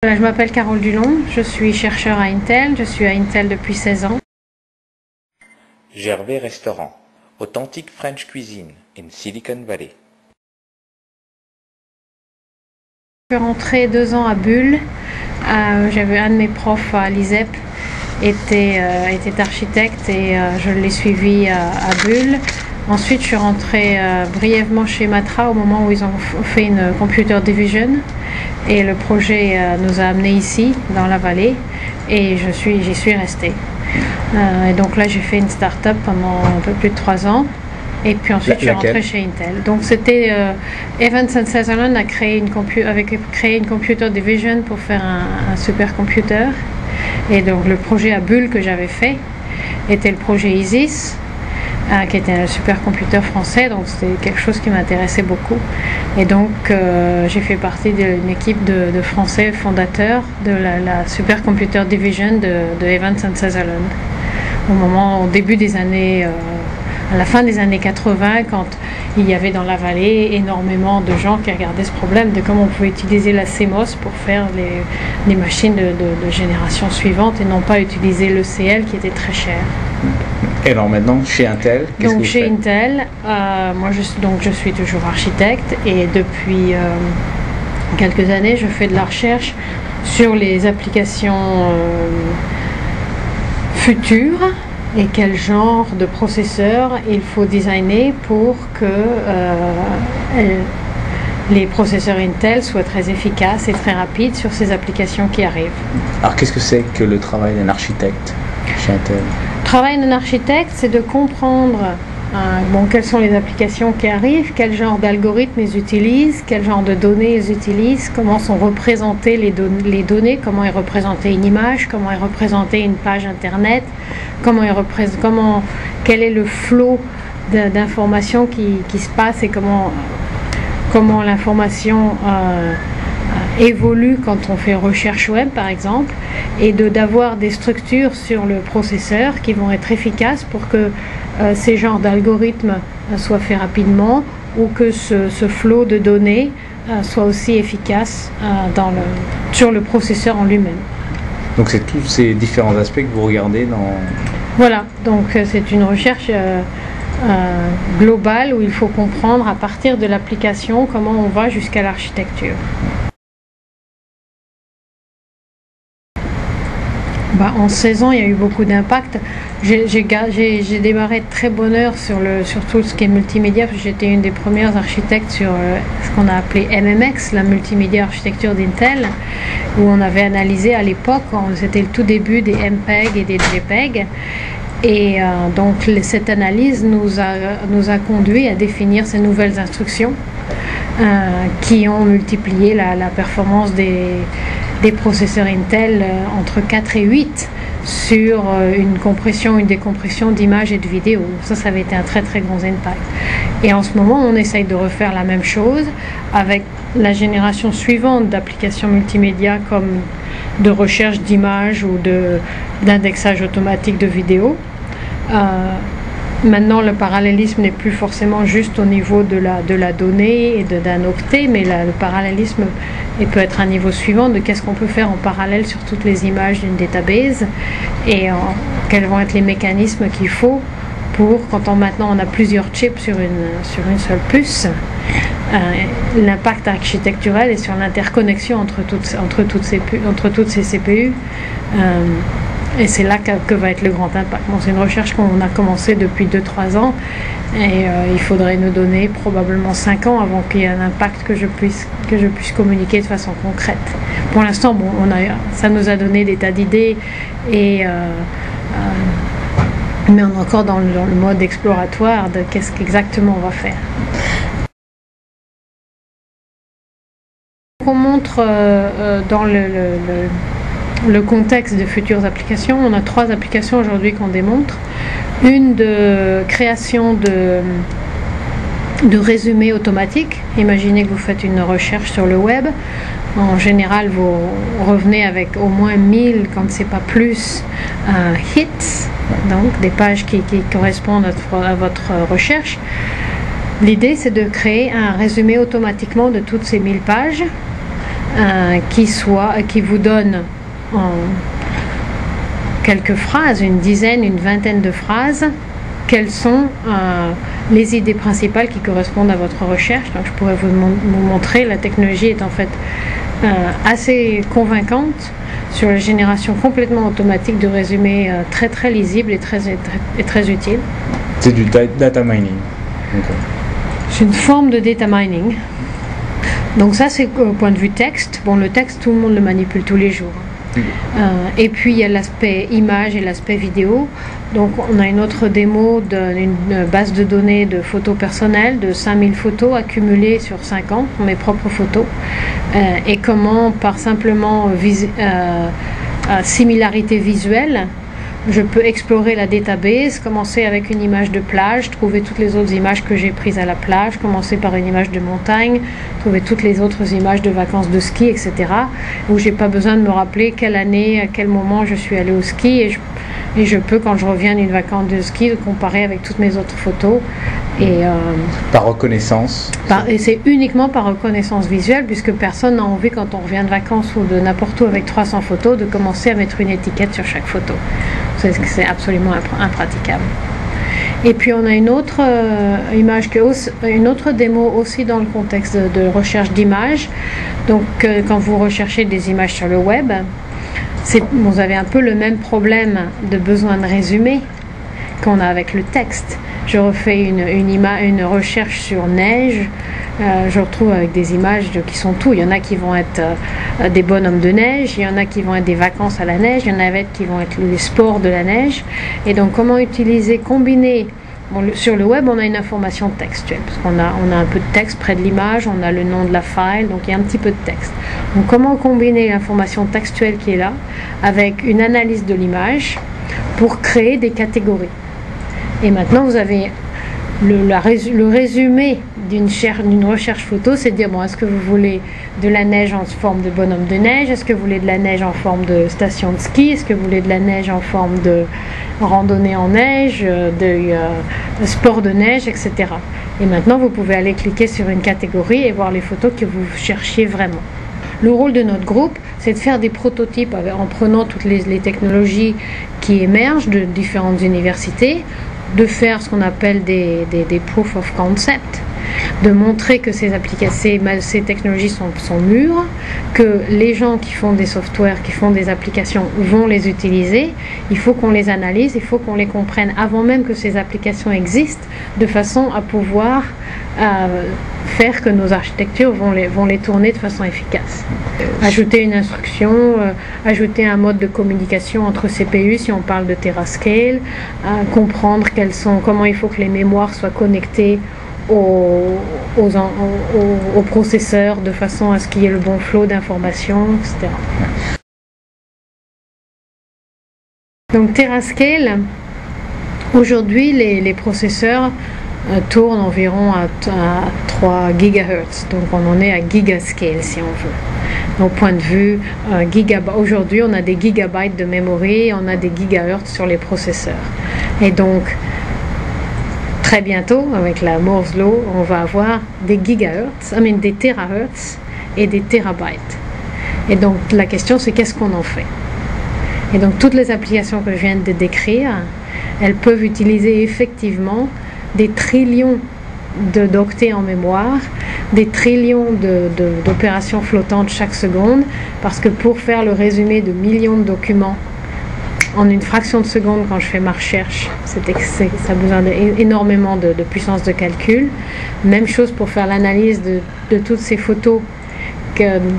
Je m'appelle Carole Dulon, je suis chercheur à Intel, je suis à Intel depuis 16 ans. Gervais Restaurant, authentique French cuisine in Silicon Valley. Je suis rentrée 2 ans à Bulle. J'avais un de mes profs à l'ISEP était architecte et je l'ai suivi à Bulle. Ensuite, je suis rentrée brièvement chez Matra au moment où ils ont fait une computer division et le projet nous a amenés ici, dans la vallée, et j'y suis restée. Et donc là, j'ai fait une start-up pendant un peu plus de 3 ans. Et puis ensuite, je suis rentrée chez Intel. Donc c'était Evans & Sutherland avait créé une computer division pour faire un supercomputer. Et donc le projet à Bulle que j'avais fait était le projet ISIS, qui était un supercomputer français. Donc c'était quelque chose qui m'intéressait beaucoup. Et donc j'ai fait partie d'une équipe de Français fondateurs de la supercomputer division de Evans & Sutherland. Au début des années... à la fin des années 80, quand il y avait dans la vallée énormément de gens qui regardaient ce problème de comment on pouvait utiliser la CMOS pour faire les machines de génération suivante et non pas utiliser l'ECL qui était très cher. Et alors maintenant, chez Intel, qu'est-ce que vous faites ? Chez Intel, je suis toujours architecte et depuis quelques années, je fais de la recherche sur les applications futures. Et quel genre de processeur il faut designer pour que les processeurs Intel soient très efficaces et très rapides sur ces applications qui arrivent. Alors qu'est-ce que c'est que le travail d'un architecte chez Intel ? Le travail d'un architecte, c'est de comprendre quelles sont les applications qui arrivent, quel genre d'algorithmes ils utilisent, quel genre de données ils utilisent, comment sont représentées les données, comment est représentée une image, comment est représentée une page internet, quel est le flot d'informations qui se passe et comment l'information évolue quand on fait recherche web par exemple, et d'avoir des structures sur le processeur qui vont être efficaces pour que ces genres d'algorithmes soient faits rapidement ou que ce flot de données soit aussi efficace sur le processeur en lui-même. Donc c'est tous ces différents aspects que vous regardez dans... Voilà, donc c'est une recherche globale où il faut comprendre à partir de l'application comment on va jusqu'à l'architecture. En 16 ans, il y a eu beaucoup d'impact. J'ai démarré de très bonne heure sur tout ce qui est multimédia, parce que j'étais une des premières architectes sur ce qu'on a appelé MMX, la multimédia architecture d'Intel, où on avait analysé à l'époque, c'était le tout début des MPEG et des JPEG. Et donc cette analyse nous a conduit à définir ces nouvelles instructions qui ont multiplié la performance des processeurs Intel entre 4 et 8 sur une compression, une décompression d'images et de vidéos. Ça avait été un très très grand impact. Et en ce moment, on essaye de refaire la même chose avec la génération suivante d'applications multimédia comme de recherche d'images ou d'indexage automatique de vidéos. Maintenant, le parallélisme n'est plus forcément juste au niveau de la donnée et d'un octet, mais le parallélisme peut être un niveau suivant de qu'est-ce qu'on peut faire en parallèle sur toutes les images d'une database et quels vont être les mécanismes qu'il faut pour, maintenant on a plusieurs chips sur une seule puce, l'impact architectural est sur l'interconnexion entre toutes ces CPU. Et c'est là que va être le grand impact. C'est une recherche qu'on a commencé depuis 2-3 ans et il faudrait nous donner probablement 5 ans avant qu'il y ait un impact que je puisse communiquer de façon concrète. Pour l'instant, ça nous a donné des tas d'idées mais on est encore dans le mode exploratoire de qu'est-ce qu'exactement on va faire. On montre dans le contexte de futures applications. On a 3 applications aujourd'hui qu'on démontre. Une de création de résumés automatiques. Imaginez que vous faites une recherche sur le web. En général, vous revenez avec au moins 1000, quand c'est pas plus, hits, donc des pages qui correspondent à votre recherche. L'idée, c'est de créer un résumé automatiquement de toutes ces 1000 pages qui vous donne en quelques phrases, une dizaine, une vingtaine de phrases, quelles sont les idées principales qui correspondent à votre recherche. Donc je pourrais vous montrer, la technologie est en fait assez convaincante sur la génération complètement automatique de résumés très très lisibles et très utiles. C'est du data mining. Okay. C'est une forme de data mining. Donc ça c'est au point de vue texte. Bon, le texte, tout le monde le manipule tous les jours. Et puis il y a l'aspect image et l'aspect vidéo. Donc on a une autre démo d'une base de données de photos personnelles, de 5000 photos accumulées sur 5 ans, mes propres photos, et comment par simplement similarité visuelle, je peux explorer la database, commencer avec une image de plage, trouver toutes les autres images que j'ai prises à la plage, commencer par une image de montagne, trouver toutes les autres images de vacances de ski, etc. Où j'ai pas besoin de me rappeler quelle année, à quel moment je suis allée au ski, et je peux, quand je reviens d'une vacance de ski, le comparer avec toutes mes autres photos. Par reconnaissance. Et c'est uniquement par reconnaissance visuelle, puisque personne n'a envie, quand on revient de vacances ou de n'importe où avec 300 photos, de commencer à mettre une étiquette sur chaque photo. C'est absolument impraticable. Et puis on a une autre une autre démo aussi dans le contexte de recherche d'images. Donc quand vous recherchez des images sur le web, vous avez un peu le même problème de besoin de résumé qu'on a avec le texte. Je refais une recherche sur neige, je retrouve avec des images qui sont tout. Il y en a qui vont être des bonhommes de neige, il y en a qui vont être des vacances à la neige, il y en a qui vont être les sports de la neige. Et donc comment combiner. Bon, sur le web, on a une information textuelle, parce qu'on a un peu de texte près de l'image, on a le nom de la file, donc il y a un petit peu de texte. Donc comment combiner l'information textuelle qui est là avec une analyse de l'image pour créer des catégories. Et maintenant, vous avez le résumé d'une recherche photo, c'est de dire, bon, est-ce que vous voulez de la neige en forme de bonhomme de neige? Est-ce que vous voulez de la neige en forme de station de ski? Est-ce que vous voulez de la neige en forme de randonnée en neige, de sport de neige, etc. Et maintenant, vous pouvez aller cliquer sur une catégorie et voir les photos que vous cherchiez vraiment. Le rôle de notre groupe, c'est de faire des prototypes en prenant toutes les technologies qui émergent de différentes universités, de faire ce qu'on appelle des proof of concept, de montrer que ces technologies sont mûres, que les gens qui font des softwares, qui font des applications vont les utiliser. Il faut qu'on les analyse, il faut qu'on les comprenne avant même que ces applications existent, de façon à pouvoir faire que nos architectures vont les tourner de façon efficace. Ajouter une instruction, ajouter un mode de communication entre CPU si on parle de Terascale, comprendre comment il faut que les mémoires soient connectées au processeur de façon à ce qu'il y ait le bon flot d'informations, etc. Donc Terascale, aujourd'hui les processeurs tournent environ à 3 GHz, donc on en est à gigascale si on veut. Donc point de vue aujourd'hui on a des gigabytes de mémoire, on a des gigahertz sur les processeurs. Et donc très bientôt, avec la Moore's Law, on va avoir des des terahertz et des terabytes. Et donc la question c'est qu'est-ce qu'on en fait? Et donc toutes les applications que je viens de décrire, elles peuvent utiliser effectivement des trillions d'octets en mémoire, des trillions d'opérations flottantes chaque seconde, parce que pour faire le résumé de millions de documents en une fraction de seconde, quand je fais ma recherche, ça a besoin énormément de puissance de calcul. Même chose pour faire l'analyse de toutes ces photos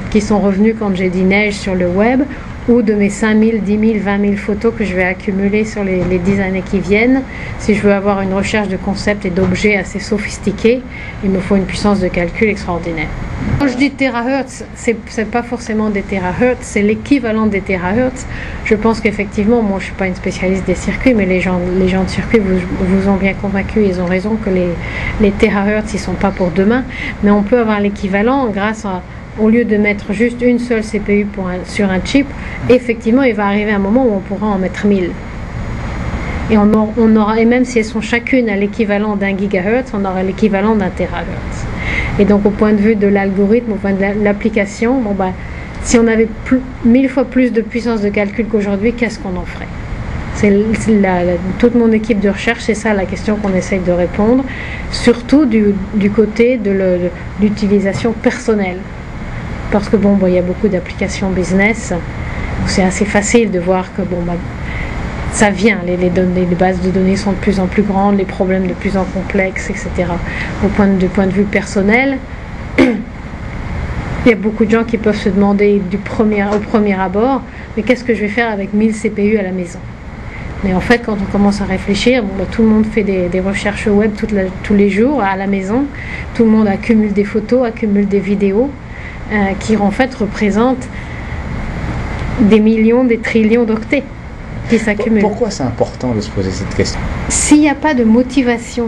qui sont revenues quand j'ai dit neige sur le web, ou de mes 5000, 10 000, 20 000 photos que je vais accumuler sur les 10 années qui viennent. Si je veux avoir une recherche de concepts et d'objets assez sophistiqués, il me faut une puissance de calcul extraordinaire. Quand je dis terahertz, c'est pas forcément des terahertz, c'est l'équivalent des terahertz. Je pense qu'effectivement, moi je suis pas une spécialiste des circuits, mais les gens de circuit vous ont bien convaincu, ils ont raison que les terahertz ils sont pas pour demain, mais on peut avoir l'équivalent grâce à, au lieu de mettre juste une seule CPU sur un chip, effectivement, il va arriver un moment où on pourra en mettre 1000. Et et même si elles sont chacune à l'équivalent d'un gigahertz, on aura l'équivalent d'un terahertz. Et donc au point de vue de l'algorithme, au point de l'application, bon, bah, si on avait 1000 fois plus de puissance de calcul qu'aujourd'hui, qu'est-ce qu'on en ferait? Toute mon équipe de recherche, c'est ça la question qu'on essaye de répondre, surtout du côté de l'utilisation personnelle. Parce que bon, il y a beaucoup d'applications business, c'est assez facile de voir que bon, bah, ça vient, les bases de données sont de plus en plus grandes, les problèmes de plus en plus complexes, etc. Du point de vue personnel, il y a beaucoup de gens qui peuvent se demander au premier abord, mais qu'est-ce que je vais faire avec 1000 CPU à la maison? Mais en fait, quand on commence à réfléchir, bon, bah, tout le monde fait des recherches web tous les jours à la maison. Tout le monde accumule des photos, accumule des vidéos qui en fait représentent des millions, des trillions d'octets qui s'accumulent. Pourquoi c'est important de se poser cette question? S'il n'y a pas de motivation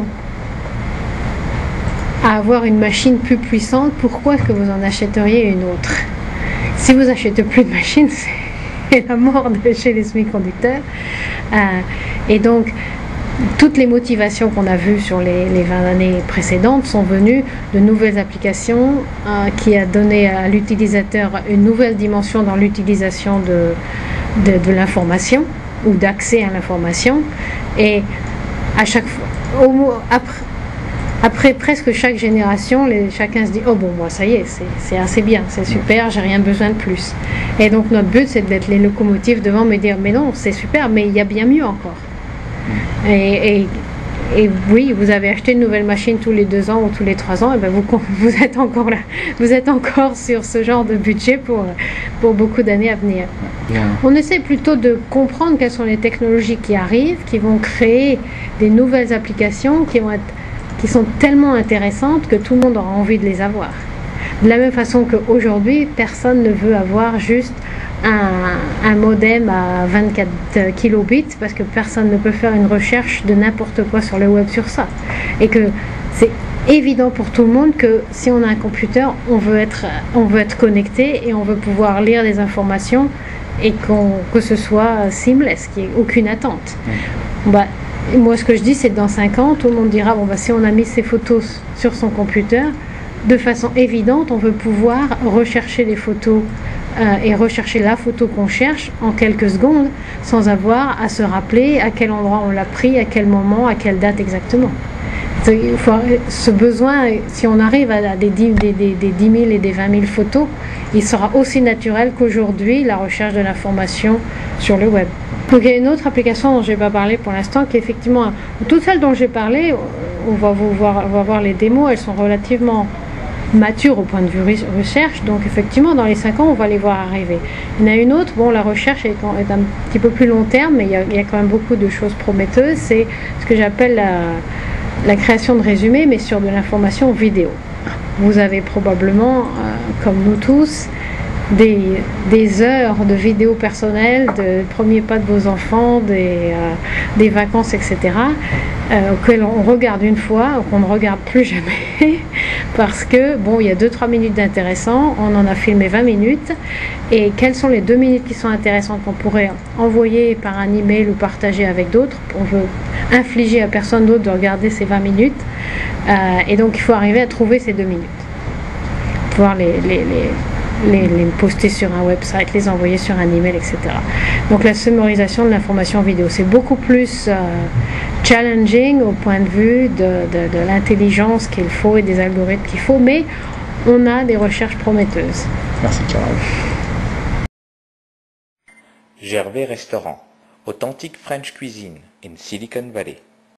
à avoir une machine plus puissante, pourquoi est-ce que vous en achèteriez une autre? Si vous achetez plus de machines, c'est la mort chez les semi-conducteurs. Et donc, toutes les motivations qu'on a vues sur les 20 années précédentes sont venues de nouvelles applications qui a donné à l'utilisateur une nouvelle dimension dans l'utilisation de l'information ou d'accès à l'information. Et à chaque fois, après presque chaque génération, chacun se dit « Oh bon, moi ça y est, c'est assez bien, c'est super, j'ai rien besoin de plus. » Et donc notre but, c'est d'être les locomotives devant, me dire « Mais non, c'est super, mais il y a bien mieux encore. » Et oui, vous avez acheté une nouvelle machine tous les 2 ans ou tous les 3 ans, et ben vous êtes encore là. Vous êtes encore sur ce genre de budget pour beaucoup d'années à venir. Bien. On essaie plutôt de comprendre quelles sont les technologies qui arrivent, qui vont créer des nouvelles applications qui sont tellement intéressantes que tout le monde aura envie de les avoir. De la même façon qu'aujourd'hui, personne ne veut avoir juste un modem à 24 kilobits parce que personne ne peut faire une recherche de n'importe quoi sur le web sur ça. Et que c'est évident pour tout le monde que si on a un computer, on veut être connecté et on veut pouvoir lire des informations et que ce soit seamless, qu'il n'y ait aucune attente. Bah, moi, ce que je dis, c'est que dans 5 ans, tout le monde dira, bon, bah, si on a mis ces photos sur son computer, de façon évidente, on veut pouvoir rechercher les photos et rechercher la photo qu'on cherche en quelques secondes, sans avoir à se rappeler à quel endroit on l'a pris, à quel moment, à quelle date exactement. Ce besoin, si on arrive à des 10 000 et des 20 000 photos, il sera aussi naturel qu'aujourd'hui la recherche de l'information sur le web. Donc il y a une autre application dont je n'ai pas parlé pour l'instant, qui est effectivement, toutes celles dont j'ai parlé, on va voir les démos, elles sont relativement matures au point de vue recherche, donc effectivement dans les 5 ans on va les voir arriver. Il y en a une autre, bon, la recherche est un petit peu plus long terme, mais il y a quand même beaucoup de choses prometteuses, c'est ce que j'appelle la création de résumés, mais sur de l'information vidéo. Vous avez probablement, comme nous tous, des heures de vidéos personnelles, de premiers pas de vos enfants, des vacances, etc., auxquelles on regarde une fois, qu'on ne regarde plus jamais, parce que, bon, il y a 2-3 minutes d'intéressant, on en a filmé 20 minutes, et quelles sont les 2 minutes qui sont intéressantes qu'on pourrait envoyer par un email ou partager avec d'autres? On veut infliger à personne d'autre de regarder ces 20 minutes, et donc il faut arriver à trouver ces 2 minutes. Pouvoir les poster sur un website, les envoyer sur un email, etc. Donc la summarisation de l'information vidéo, c'est beaucoup plus challenging au point de vue de l'intelligence qu'il faut et des algorithmes qu'il faut, mais on a des recherches prometteuses. Merci Carole. Gervais Restaurant, authentique French cuisine in Silicon Valley.